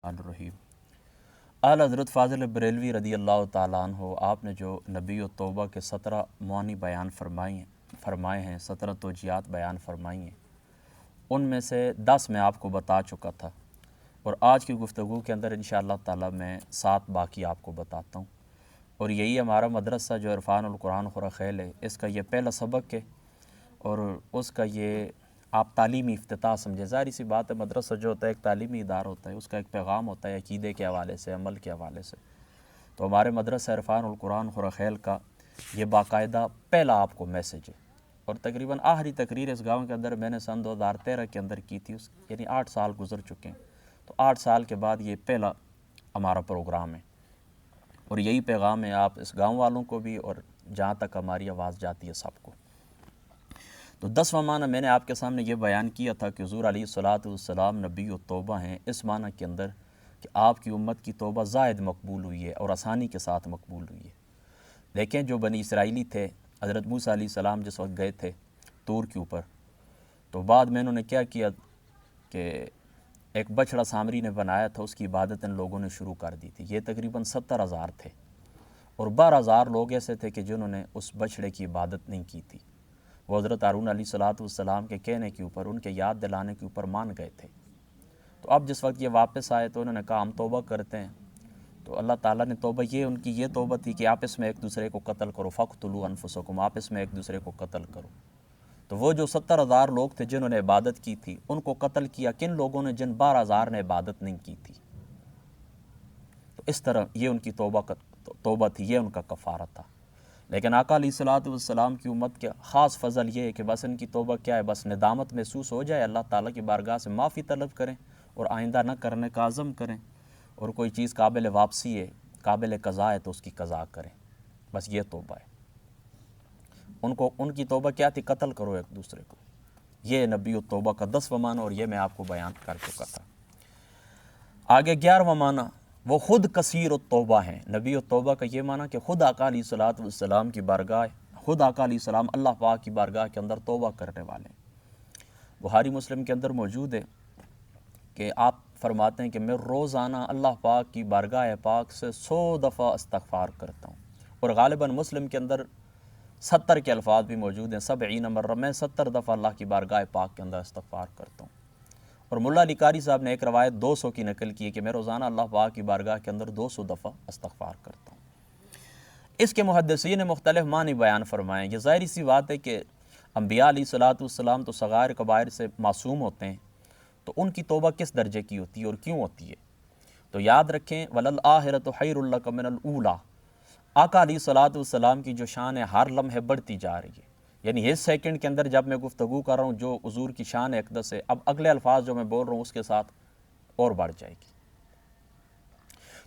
الرحیم اعلیٰ حضرت فاضل بریلوی رضی اللہ تعالیٰ عنہ آپ نے جو نبی و توبہ کے 17 معانی بیان فرمائے ہیں 17 توجیہات بیان فرمائی ہیں، ان میں سے 10 میں آپ کو بتا چکا تھا، اور آج کی گفتگو کے اندر انشاءاللہ تعالیٰ میں 7 باقی آپ کو بتاتا ہوں۔ اور یہی ہمارا مدرسہ جو عرفان القرآن خورخیل ہے، اس کا یہ پہلا سبق ہے، اور اس کا یہ آپ تعلیمی افتتاح سمجھے۔ ظاہری سی بات ہے، مدرسہ جو ہوتا ہے ایک تعلیمی ادارہ ہوتا ہے، اس کا ایک پیغام ہوتا ہے عقیدے کے حوالے سے، عمل کے حوالے سے۔ تو ہمارے مدرسہ عرفان القرآن خورخیل کا یہ باقاعدہ پہلا آپ کو میسیج ہے، اور تقریباً آخری تقریر اس گاؤں کے اندر میں نے سن 2013 کے اندر کی تھی، یعنی 8 سال گزر چکے ہیں۔ تو 8 سال کے بعد یہ پہلا ہمارا پروگرام ہے، اور یہی پیغام ہے آپ اس گاؤں والوں کو بھی، اور جہاں تک ہماری آواز جاتی ہے سب کو۔ تو 10واں معنی میں نے آپ کے سامنے یہ بیان کیا تھا کہ حضور علیہ الصلاۃ والسلام نبی و توبہ ہیں، اس معنی کے اندر کہ آپ کی امت کی توبہ زائد مقبول ہوئی ہے اور آسانی کے ساتھ مقبول ہوئی ہے۔ دیکھیں جو بنی اسرائیلی تھے، حضرت موسیٰ علیہ السلام جس وقت گئے تھے طور کے اوپر، تو بعد میں انہوں نے کیا کیا کہ ایک بچڑا سامری نے بنایا تھا، اس کی عبادت ان لوگوں نے شروع کر دی تھی۔ یہ تقریباً 70,000 تھے، اور 12,000 لوگ ایسے تھے کہ جنہوں نے اس بچڑے کی عبادت نہیں کی تھی۔ وہ حضرت ہارون علیہ الصلاۃ والسلام کے کہنے کے اوپر، ان کے یاد دلانے کے اوپر مان گئے تھے۔ تو اب جس وقت یہ واپس آئے تو انہوں نے کہا ہم توبہ کرتے ہیں۔ تو اللہ تعالیٰ نے توبہ ان کی یہ توبہ تھی کہ آپس میں ایک دوسرے کو قتل کرو، فَاقْتُلُوا أَنفُسَكُمْ، آپس میں ایک دوسرے کو قتل کرو۔ تو وہ جو 70,000 لوگ تھے جنہوں نے عبادت کی تھی، ان کو قتل کیا کن لوگوں نے؟ جن 12,000 نے عبادت نہیں کی تھی۔ تو اس طرح یہ ان کی توبہ تھی، یہ ان کا کفارہ تھا۔ لیکن آقا علیہ الصلاۃ والسلام کی امت کے خاص فضل یہ ہے کہ بس ان کی توبہ کیا ہے، بس ندامت محسوس ہو جائے، اللہ تعالیٰ کی بارگاہ سے معافی طلب کریں اور آئندہ نہ کرنے کا عزم کریں، اور کوئی چیز قابل واپسی ہے، قابل قضا ہے تو اس کی قضا کریں، بس یہ توبہ ہے۔ ان کی توبہ کیا تھی؟ قتل کرو ایک دوسرے کو۔ یہ نبی التوبہ کا 10واں معنی، اور یہ میں آپ کو بیان کر چکا تھا۔ آگے 11واں معنی، وہ خود کثیر التوبہ ہیں۔ نبی التوبہ کا یہ معنی کہ خود آقا علیہ الصلاۃ والسلام کی بارگاہ، خود آقا علیہ السلام اللہ پاک کی بارگاہ کے اندر توبہ کرنے والے ہیں۔ بخاری مسلم کے اندر موجود ہے کہ آپ فرماتے ہیں کہ میں روزانہ اللہ پاک کی بارگاہ پاک سے 100 دفعہ استغفار کرتا ہوں، اور غالباً مسلم کے اندر 70 کے الفاظ بھی موجود ہیں، 70 مرہ، میں 70 دفعہ اللہ کی بارگاہ پاک کے اندر استغفار کرتا ہوں۔ اور ملا علی قاری صاحب نے ایک روایت 200 کی نقل کی ہے کہ میں روزانہ اللہ پاک کی بارگاہ کے اندر 200 دفعہ استغفار کرتا ہوں۔ اس کے محدثین نے مختلف معنی بیان فرمائے ہیں۔ یہ ظاہری سی بات ہے کہ انبیاء علیہ الصلاۃ والسلام تو صغائر کبائر سے معصوم ہوتے ہیں، تو ان کی توبہ کس درجے کی ہوتی ہے اور کیوں ہوتی ہے؟ تو یاد رکھیں وَلَلْآخِرَةُ خَيْرٌ لَكَ مِنَ الْأُولَىٰ، آقا علیہ الصلاۃ والسلام کی جو شان ہے ہر لمحے بڑھتی جا رہی ہے، یعنی اس سیکنڈ کے اندر جب میں گفتگو کر رہا ہوں جو حضور کی شان اقدس ہے، اب اگلے الفاظ جو میں بول رہا ہوں اس کے ساتھ اور بڑھ جائے گی۔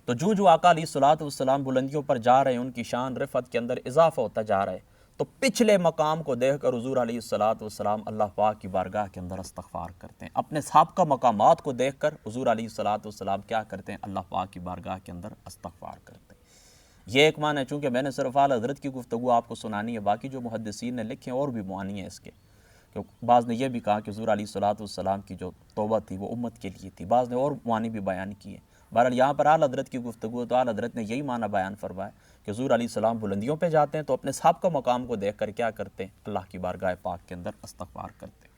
تو جو آقا علیہ الصلاۃ والسلام بلندیوں پر جا رہے ہیں، ان کی شان رفعت کے اندر اضافہ ہوتا جا رہا ہے، تو پچھلے مقام کو دیکھ کر حضور علیہ الصلاۃ والسلام اللہ پاک کی بارگاہ کے اندر استغفار کرتے ہیں۔ اپنے سابقہ مقامات کو دیکھ کر حضور علیہ الصلاۃ والسلام کیا کرتے ہیں؟ اللہ پاک کی بارگاہ کے اندر استغفار کرتے ہیں۔ یہ ایک معنی ہے، چونکہ میں نے صرف اعلیٰ حضرت کی گفتگو آپ کو سنانی ہے، باقی جو محدثین نے لکھے ہیں اور بھی معانی ہیں اس کے، کہ بعض نے یہ بھی کہا کہ حضور علیہ الصلاۃ والسلام کی جو توبہ تھی وہ امت کے لیے تھی، بعض نے اور معانی بھی بیان کیے۔ بہرحال یہاں پر اعلیٰ حضرت کی گفتگو ہے، تو اعلیٰ حضرت نے یہی معنی بیان فرمایا کہ حضور علیہ السلام بلندیوں پہ جاتے ہیں تو اپنے سابقہ مقام کو دیکھ کر کیا کرتے ہیں؟ اللہ کی بارگاہ پاک کے اندر استغفار کرتے ہیں۔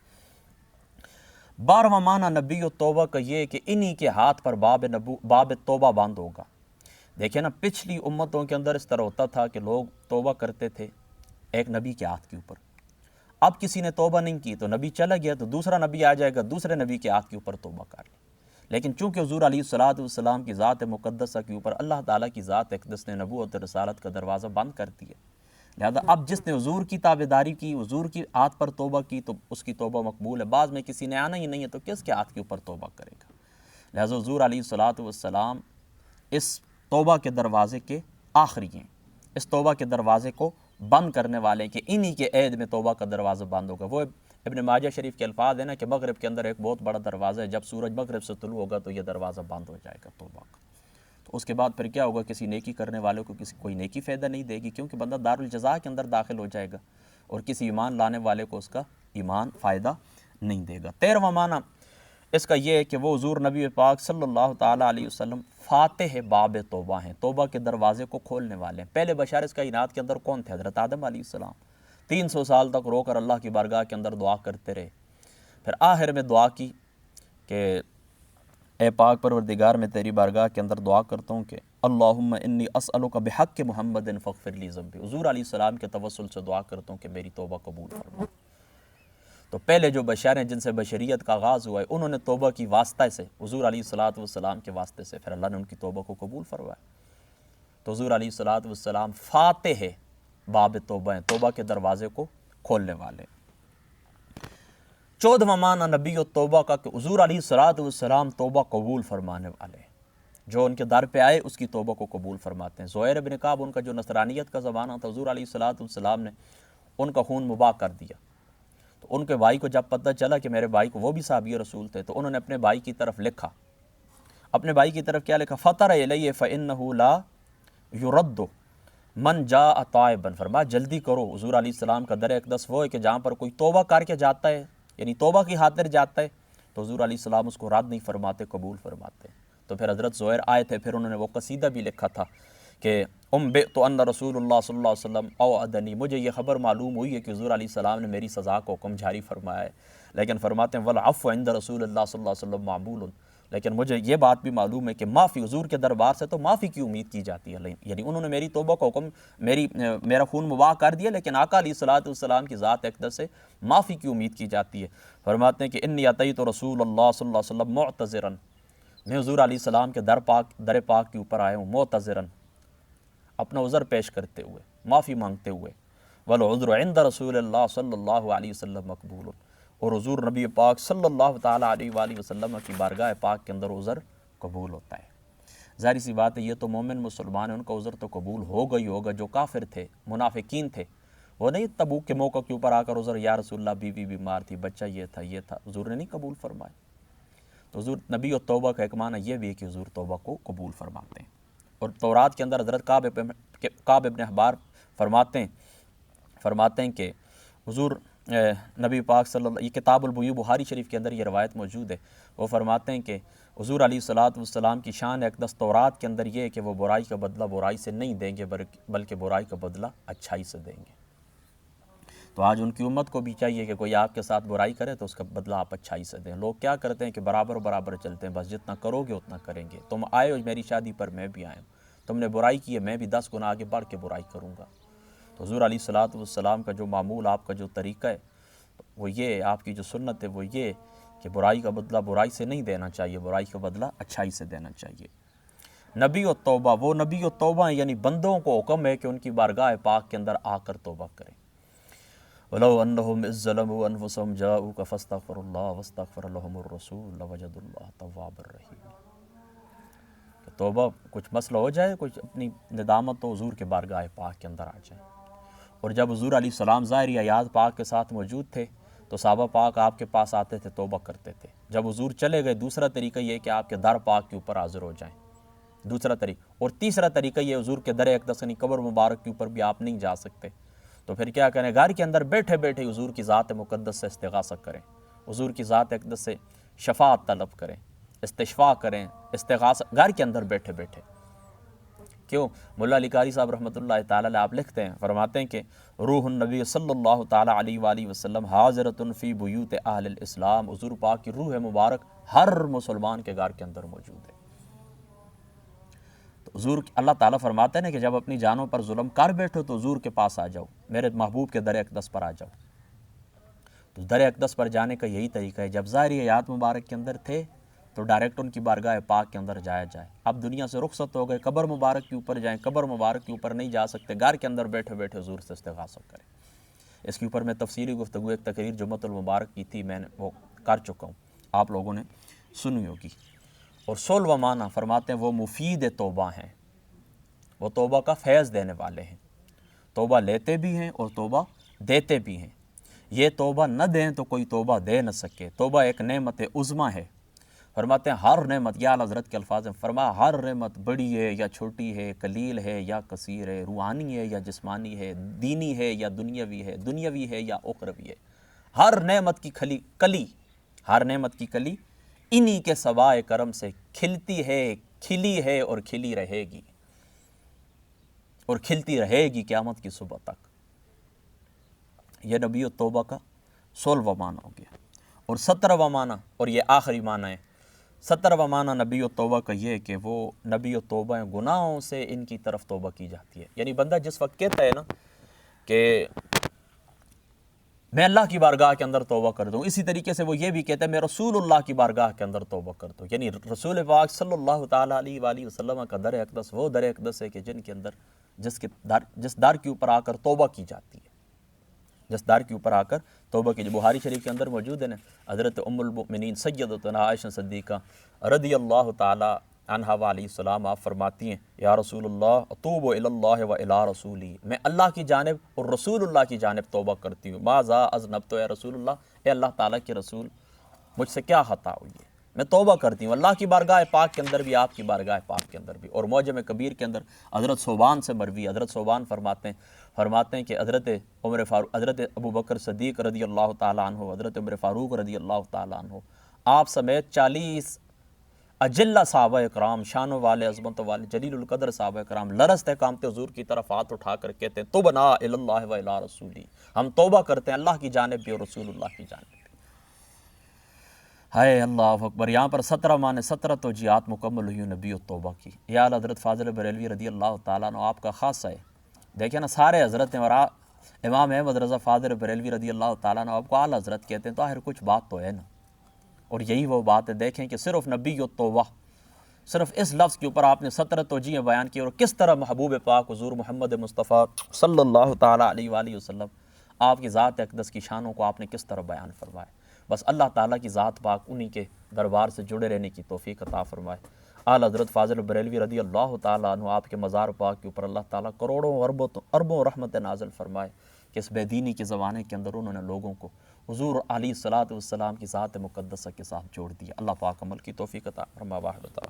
12واں معنی نبی التوبہ کا یہ کہ انہی کے ہاتھ پر باب توبہ بند ہوگا۔ دیکھیں نا، پچھلی امتوں کے اندر اس طرح ہوتا تھا کہ لوگ توبہ کرتے تھے ایک نبی کے ہاتھ کے اوپر، اب کسی نے توبہ نہیں کی تو نبی چلا گیا تو دوسرا نبی آ جائے گا، دوسرے نبی کے ہاتھ کے اوپر توبہ کر لے۔ لیکن چونکہ حضور علیہ الصلاۃ والسلام کی ذات مقدسہ کے اوپر اللہ تعالیٰ کی ذات اقدس نے نبوت اور رسالت کا دروازہ بند کر دیا، لہذا اب جس نے حضور کی تابعداری کی، حضور کی ہاتھ پر توبہ کی، تو اس کی توبہ مقبول ہے۔ بعض میں کسی نے آنا ہی نہیں ہے تو کس کے ہاتھ کے اوپر توبہ کرے گا؟ لہذا حضور علیہ الصلاۃ والسلام اس توبہ کے دروازے کے آخری ہیں، اس توبہ کے دروازے کو بند کرنے والے ہیں کہ انہی کے عید میں توبہ کا دروازہ بند ہوگا۔ وہ ابن ماجہ شریف کے الفاظ ہیں نا کہ مغرب کے اندر ایک بہت بڑا دروازہ ہے، جب سورج مغرب سے طلوع ہوگا تو یہ دروازہ بند ہو جائے گا توبہ کا۔ تو اس کے بعد پھر کیا ہوگا؟ کسی نیکی کرنے والوں کو کوئی نیکی فائدہ نہیں دے گی، کیونکہ بندہ دارالجزا کے اندر داخل ہو جائے گا، اور کسی ایمان لانے والے کو اس کا ایمان فائدہ نہیں دے گا۔ 13واں معنی اس کا یہ ہے کہ وہ حضور نبی پاک صلی اللہ تعالیٰ علیہ وسلم فاتح باب توبہ ہیں، توبہ کے دروازے کو کھولنے والے ہیں۔ پہلے بشار اس کائنات کے اندر کون تھے؟ حضرت آدم علیہ السلام۔ 300 سال تک رو کر اللہ کی بارگاہ کے اندر دعا کرتے رہے، پھر آخر میں دعا کی کہ اے پاک پروردگار، میں تیری بارگاہ کے اندر دعا کرتا ہوں کہ اللہم انی اسألک بحق محمد فاغفر لی ذنبی، حضور علیہ السلام کے توسل سے دعا کرتا ہوں کہ میری توبہ قبول فرما۔ تو پہلے جو بشر ہیں جن سے بشریت کا آغاز ہوا ہے، انہوں نے توبہ کی واسطہ سے، حضور علیہ السلام کے واسطے سے، پھر اللہ نے ان کی توبہ کو قبول فرمایا۔ تو حضور علیہ السلام فاتح باب توبہ ہیں، توبہ کے دروازے کو کھولنے والے۔ 14واں معنی نبی توبہ کا کہ حضور علیہ السلام توبہ قبول فرمانے والے، جو ان کے در پہ آئے اس کی توبہ کو قبول فرماتے ہیں۔ زہیر بن کعب ان کا جو نصرانیت کا زمانہ تھا، حضور علیہ السلام نے ان کا خون مباح کر دیا۔ تو ان کے بھائی کو جب پتہ چلا کہ میرے بھائی کو، وہ بھی صحابی رسول تھے، تو انہوں نے اپنے بھائی کی طرف لکھا۔ اپنے بھائی کی طرف کیا لکھا؟ فطر الیہ فانہ لا یرد من جاء تائبا، فرمایا جلدی کرو، حضور علیہ السلام کا در اقدس وہ ہے کہ جہاں پر کوئی توبہ کر کے جاتا ہے، یعنی توبہ کی خاطر جاتا ہے، تو حضور علیہ السلام اس کو رد نہیں فرماتے، قبول فرماتے۔ تو پھر حضرت زہیر آئے تھے، پھر انہوں نے وہ قصیدہ بھی لکھا تھا کہ انبئت ان رسول اللہ صلی اللہ علیہ وسلم اوعدنی، مجھے یہ خبر معلوم ہوئی ہے کہ حضور علیہ السلام نے میری سزا کو حکم جاری فرمایا ہے، لیکن فرماتے ہیں والعفو عند رسول اللہ صلی اللہ علیہ وسلم معمول، لیکن مجھے یہ بات بھی معلوم ہے کہ معافی حضور کے دربار سے تو معافی کی امید کی جاتی ہے، یعنی انہوں نے میری توبہ کا حکم، میرا خون مباح کر دیا، لیکن آقا علیہ السلام کی ذات اقدس سے معافی کی امید کی جاتی ہے۔ فرماتے ہیں کہ انی اتیت رسول اللہ صلی اللہ علیہ وسلم معتذرا، میں حضور علیہ السلام کے در پاک کے اوپر آیا ہوں معتذرا، اپنا عذر پیش کرتے ہوئے، معافی مانگتے ہوئے۔ والعذر عند رسول اللہ صلی اللہ علیہ وسلم مقبول، اور حضور نبی پاک صلی اللہ تعالیٰ علیہ وآلہ وسلم کی بارگاہ پاک کے اندر عذر قبول ہوتا ہے۔ ظاہر سی بات ہے، یہ تو مومن مسلمان ہیں، ان کا عذر تو قبول ہوگا ہی ہوگا۔ جو کافر تھے، منافقین تھے، وہ نہیں تبوک کے موقع کے اوپر آ کر عذر، یا رسول اللہ بیوی بیمار تھی، بچہ یہ تھا، حضور نے نہیں قبول فرمایا۔ تو حضور نبی و توبہ کا ایک معنی یہ بھی ہے کہ حضور توبہ کو قبول فرماتے ہیں۔ اور تورات کے اندر حضرت کعب ابن احبار فرماتے ہیں کہ حضور نبی پاک صلی اللہ، یہ کتاب البیوع بخاری شریف کے اندر یہ روایت موجود ہے، وہ فرماتے ہیں کہ حضور علیہ السلام کی شان اقدس تورات کے اندر یہ ہے کہ وہ برائی کا بدلہ برائی سے نہیں دیں گے، بلکہ برائی کا بدلہ اچھائی سے دیں گے۔ تو آج ان کی امت کو بھی چاہیے کہ کوئی آپ کے ساتھ برائی کرے تو اس کا بدلہ آپ اچھائی سے دیں۔ لوگ کیا کرتے ہیں کہ برابر چلتے ہیں، بس جتنا کرو گے اتنا کریں گے۔ تم آئے ہو میری شادی پر، میں بھی آیا ہوں، تم نے برائی کی ہے، میں بھی 10 گنا آگے بڑھ کے برائی کروں گا۔ تو حضور علیہ السلام کا جو معمول، آپ کا جو طریقہ ہے وہ یہ، آپ کی جو سنت ہے وہ یہ کہ برائی کا بدلہ برائی سے نہیں دینا چاہیے، برائی کا بدلہ اچھائی سے دینا چاہیے۔ نبی و توبہ، وہ نبی و توبہ ہیں، یعنی بندوں کو حکم ہے کہ ان کی بارگاہ پاک کے اندر آ کر توبہ کریں۔ وَلَوْ أَنَّهُمْ إِذ ظَّلَمُوا أَنفُسَهُمْ جَاءُوكَ فَاسْتَغْفَرُوا اللَّهَ وَاسْتَغْفَرَ لَهُمُ الرَّسُولُ لَوَجَدُوا اللَّهَ تَوَّابًا رَحِيمًا، کہ توبہ کچھ مسئلہ ہو جائے، کچھ اپنی ندامت تو حضور کے بارگاہ پاک کے اندر آ جائے۔ اور جب حضور علیہ السلام ظاہری حیات پاک کے ساتھ موجود تھے تو صحابہ پاک آپ کے پاس آتے تھے، توبہ کرتے تھے۔ جب حضور چلے گئے، دوسرا طریقہ یہ ہے کہ آپ کے در پاک کے اوپر حاضر ہو جائیں، دوسرا طریقہ۔ اور تیسرا طریقہ یہ، حضور کے در اقدس یعنی قبر مبارک کے اوپر بھی آپ نہیں جا سکتے، تو پھر کیا کریں؟ گھر کے اندر بیٹھے بیٹھے حضور کی ذات مقدس سے استغاثہ کریں، حضور کی ذات اقدس سے شفاعت طلب کریں، استشفاء کریں، استغاثہ گھر کے اندر بیٹھے بیٹھے۔ کیوں؟ مولا علی قاری صاحب رحمۃ اللہ تعالیٰ علیہ آپ لکھتے ہیں، فرماتے ہیں کہ روح النبی صلی اللہ تعالیٰ علیہ وآلہ وسلم حاضرۃ فی بیوت اہل الاسلام، حضور پاک کی روح مبارک ہر مسلمان کے گھر کے اندر موجود ہے۔ تو حضور اللہ تعالیٰ فرماتے ہیں کہ جب اپنی جانوں پر ظلم کر بیٹھو تو حضور کے پاس آ جاؤ، میرے محبوب کے در اقدس پر آ جاؤ۔ تو در اقدس پر جانے کا یہی طریقہ ہے، جب ظاہری حیات مبارک کے اندر تھے تو ڈائریکٹ ان کی بارگاہ پاک کے اندر جایا جائے۔ اب دنیا سے رخصت ہو گئے، قبر مبارک کے اوپر جائیں، قبر مبارک کے اوپر نہیں جا سکتے، گھر کے اندر بیٹھے بیٹھے حضور سے استغاثہ کریں۔ اس کے اوپر میں تفصیلی گفتگو، ایک تقریر جمعۃ المبارک کی تھی، میں نے وہ کر چکا ہوں، آپ لوگوں نے سنی ہوگی۔ اور 16واں معنی فرماتے ہیں وہ مفید توبہ ہیں، وہ توبہ کا فیض دینے والے ہیں، توبہ لیتے بھی ہیں اور توبہ دیتے بھی ہیں۔ یہ توبہ نہ دیں تو کوئی توبہ دے نہ سکے۔ توبہ ایک نعمت عظمیٰ ہے۔ فرماتے ہیں ہر نعمت، یا حضرت کے الفاظ ہیں، فرمایا ہر نعمت بڑی ہے یا چھوٹی ہے، قلیل ہے یا کثیر ہے، روحانی ہے یا جسمانی ہے، دینی ہے یا دنیاوی ہے، دنیاوی ہے یا اخروی ہے، ہر نعمت کی کلی، ہر نعمت کی کلی انہی کے سوائے کرم سے کھلتی ہے، کھلی ہے اور کھلی رہے گی، اور کھلتی رہے گی قیامت کی صبح تک۔ یہ نبی التوبہ کا 16واں معنی ہو گیا۔ اور 17واں معنی، اور یہ آخری معنی ہے، 17واں معنی نبی التوبہ کا یہ ہے کہ وہ نبی التوبہ گناہوں سے ان کی طرف توبہ کی جاتی ہے۔ یعنی بندہ جس وقت کہتا ہے نا کہ میں اللہ کی بارگاہ کے اندر توبہ کر دوں، اسی طریقے سے وہ یہ بھی کہتا ہے میں رسول اللہ کی بارگاہ کے اندر توبہ کر دوں۔ یعنی رسول پاک صلی اللہ تعالیٰ علیہ وآلہ وسلم کا در اقدس وہ در اقدس ہے کہ جن کے اندر جس در کے اوپر آ کر توبہ کی جاتی ہے، جس در کے اوپر آ کر توبہ کی۔ بخاری شریف کے اندر موجود ہے نا، حضرت ام المؤمنین سیدتنا عائشہ صدیقہ رضی اللہ تعالی عنہا علیہ السلام آپ فرماتی ہیں یا رسول اللہ اتوب الی اللہ و الی رسولی، میں اللہ کی جانب اور رسول اللہ کی جانب توبہ کرتی ہوں۔ ماذا اذنبت یا رسول اللہ، اے اللہ تعالیٰ کے رسول مجھ سے کیا خطا ہوئی ہے، میں توبہ کرتی ہوں اللہ کی بارگاہ پاک کے اندر بھی، آپ کی بارگاہ پاک کے اندر بھی۔ اور معجم کبیر کے اندر حضرت ثوبان سے مروی، حضرت ثوبان فرماتے ہیں کہ حضرت ابو بکر صدیق رضی اللہ تعالیٰ عنہ، حضرت عمر فاروق رضی اللہ تعالیٰ عنہ، آپ سمیت 40 اجلہ صحابہ اکرام، شانوں والے، عظمت والے، جلیل القدر صحابہ اکرام لرزتے کامتے حضور کی طرف ہاتھ اٹھا کر کہتے ہیں تبنا الی اللہ و الی رسولی، ہم توبہ کرتے ہیں اللہ کی جانب بھی اور رسول اللہ کی جانب بھی۔ ہائے اللہ اکبر! یہاں پر 17 معنی 17 توجیہات مکمل ہوئی نبی التوبہ کی۔ یا حضرت فاضل بریلوی رضی اللہ تعالیٰ عنہ آپ کا خاصہ ہے، دیکھیں نا سارے حضرت ہیں، اور امام احمد رضا فاضل بریلوی رضی اللہ تعالیٰ عنہ آپ کو اعلیٰ حضرت کہتے ہیں، تو آخر کچھ بات تو ہے نا۔ اور یہی وہ بات ہے، دیکھیں کہ صرف نبی التوبہ، صرف اس لفظ کے اوپر آپ نے 17 توجیہیں بیان کی، اور کس طرح محبوب پاک حضور محمد مصطفیٰ صلی اللہ تعالیٰ علیہ وآلہ وسلم آپ کی ذات اقدس کی شانوں کو آپ نے کس طرح بیان فرمایا۔ بس اللہ تعالیٰ کی ذات پاک انہی کے دربار سے جڑے رہنے کی توفیق عطا فرمائے۔ اعلیٰ حضرت فاضل بریلوی رضی اللہ تعالیٰ عنہ آپ کے مزار پاک کے اوپر اللہ تعالیٰ کروڑوں اربوں رحمت نازل فرمائے کہ اس بے دینی کے زمانے کے اندر انہوں نے لوگوں کو حضور علیہ الصلوۃ والسلام کی ذات مقدسہ کے ساتھ جوڑ دیا۔ اللہ پاک عمل کی توفیق عطا فرمائے۔